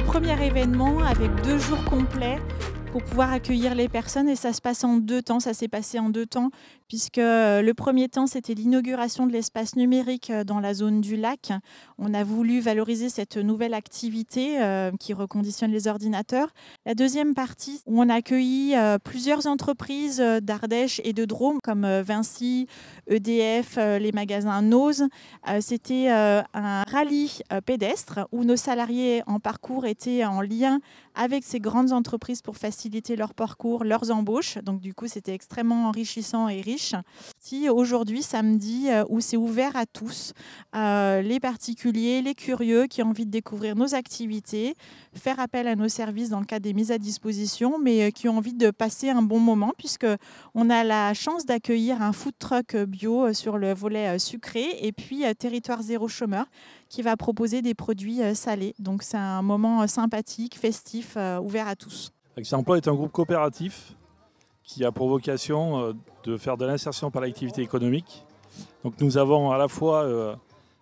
premier événement avec 2 jours complets pour pouvoir accueillir les personnes et ça se passe en 2 temps. Ça s'est passé en 2 temps puisque le premier temps, c'était l'inauguration de l'espace numérique dans la zone du lac. On a voulu valoriser cette nouvelle activité qui reconditionne les ordinateurs. La deuxième partie, où on a accueilli plusieurs entreprises d'Ardèche et de Drôme comme Vinci, EDF, les magasins Nose. C'était un rallye pédestre où nos salariés en parcours étaient en lien avec ces grandes entreprises pour faciliter leur parcours, leurs embauches. Donc du coup, c'était extrêmement enrichissant et riche. Si aujourd'hui, samedi, où c'est ouvert à tous, les particuliers, les curieux qui ont envie de découvrir nos activités, faire appel à nos services dans le cadre des mises à disposition, mais qui ont envie de passer un bon moment puisqu'on a la chance d'accueillir un food truck bio sur le volet sucré et puis Territoire Zéro Chômeur qui va proposer des produits salés. Donc c'est un moment sympathique, festif, ouvert à tous. Accès Emploi est un groupe coopératif qui a pour vocation de faire de l'insertion par l'activité économique. Donc nous avons à la fois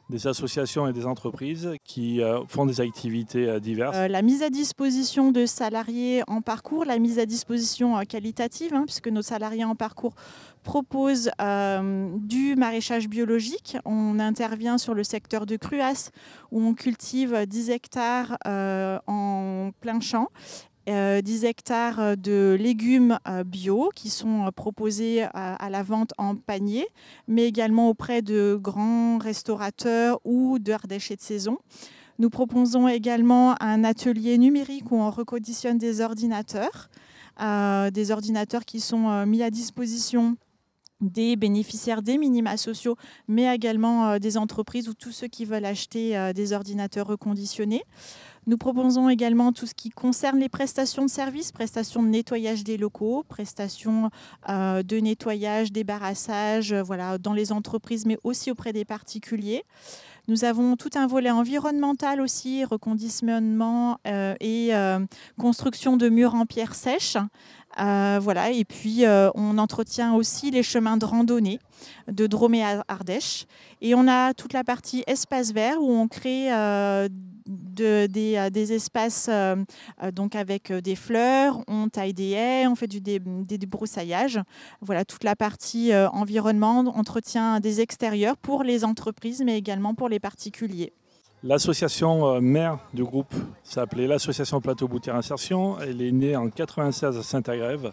des associations et des entreprises qui font des activités diverses. La mise à disposition de salariés en parcours, la mise à disposition qualitative, puisque nos salariés en parcours proposent du maraîchage biologique. On intervient sur le secteur de Cruas où on cultive 10 hectares en plein champ. 10 hectares de légumes bio qui sont proposés à la vente en panier, mais également auprès de grands restaurateurs ou d'Ardèche et de saison. Nous proposons également un atelier numérique où on reconditionne des ordinateurs qui sont mis à disposition des bénéficiaires des minima sociaux, mais également des entreprises ou tous ceux qui veulent acheter des ordinateurs reconditionnés. Nous proposons également tout ce qui concerne les prestations de services, prestations de nettoyage des locaux, prestations de nettoyage, débarrassage, dans les entreprises, mais aussi auprès des particuliers. Nous avons tout un volet environnemental aussi, reconditionnement et construction de murs en pierre sèche. Et puis on entretient aussi les chemins de randonnée de Drôme et Ardèche. Et on a toute la partie espace vert où on crée des espaces donc avec des fleurs, on taille des haies, on fait du débroussaillage. Voilà, toute la partie environnement, entretien des extérieurs pour les entreprises, mais également pour les particuliers. L'association mère du groupe s'appelait l'Association Plateau Boutière Insertion. Elle est née en 1996 à Saint-Agrève.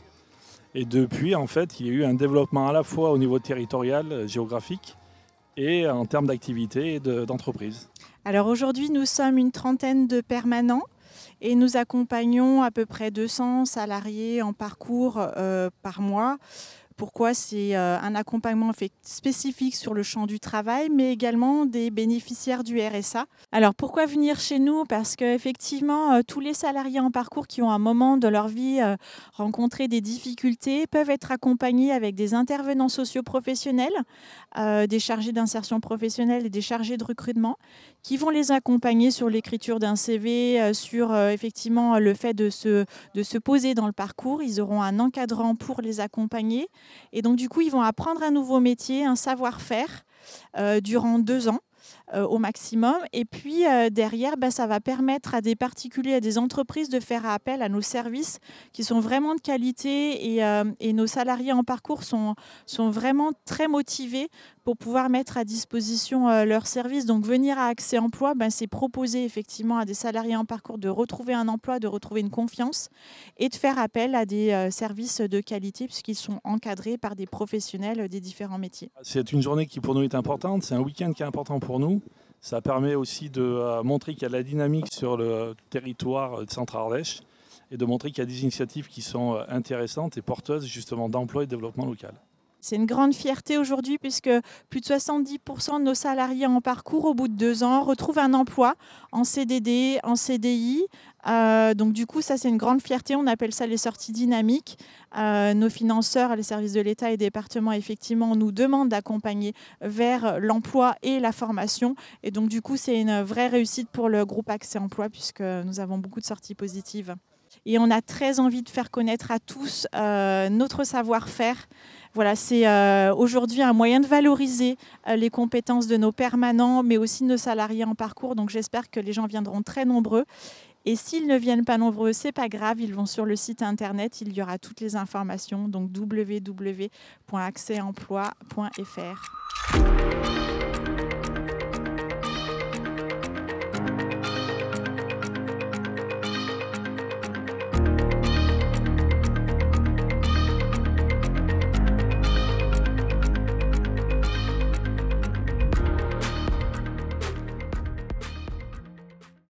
Et depuis, en fait, il y a eu un développement à la fois au niveau territorial, géographique, et en termes d'activité et d'entreprise. Alors aujourd'hui, nous sommes une trentaine de permanents et nous accompagnons à peu près 200 salariés en parcours par mois. Pourquoi ? C'est un accompagnement fait spécifique sur le champ du travail, mais également des bénéficiaires du RSA. Alors pourquoi venir chez nous ? Parce qu'effectivement, tous les salariés en parcours qui ont à un moment de leur vie rencontré des difficultés peuvent être accompagnés avec des intervenants socioprofessionnels, des chargés d'insertion professionnelle et des chargés de recrutement, qui vont les accompagner sur l'écriture d'un CV, sur effectivement le fait de se poser dans le parcours. Ils auront un encadrant pour les accompagner. Et donc, du coup, ils vont apprendre un nouveau métier, un savoir-faire durant 2 ans au maximum. Et puis, derrière, ça va permettre à des particuliers, à des entreprises de faire appel à nos services qui sont vraiment de qualité et nos salariés en parcours sont vraiment très motivés pour pouvoir mettre à disposition leurs services. Donc, venir à Accès Emploi, c'est proposer effectivement à des salariés en parcours de retrouver un emploi, de retrouver une confiance et de faire appel à des services de qualité puisqu'ils sont encadrés par des professionnels des différents métiers. C'est une journée qui pour nous est importante, c'est un week-end qui est important pour nous. Ça permet aussi de montrer qu'il y a de la dynamique sur le territoire de Centre-Ardèche et de montrer qu'il y a des initiatives qui sont intéressantes et porteuses justement d'emploi et de développement local. C'est une grande fierté aujourd'hui puisque plus de 70% de nos salariés en parcours, au bout de 2 ans, retrouvent un emploi en CDD, en CDI. Donc du coup, ça c'est une grande fierté. On appelle ça les sorties dynamiques. Nos financeurs, les services de l'État et des départements, effectivement, nous demandent d'accompagner vers l'emploi et la formation. Et donc du coup, c'est une vraie réussite pour le groupe Accès Emploi puisque nous avons beaucoup de sorties positives. Et on a très envie de faire connaître à tous notre savoir-faire. Voilà, c'est aujourd'hui un moyen de valoriser les compétences de nos permanents, mais aussi de nos salariés en parcours. Donc j'espère que les gens viendront très nombreux. Et s'ils ne viennent pas nombreux, c'est pas grave, ils vont sur le site internet, il y aura toutes les informations, donc www.accèsemploi.fr.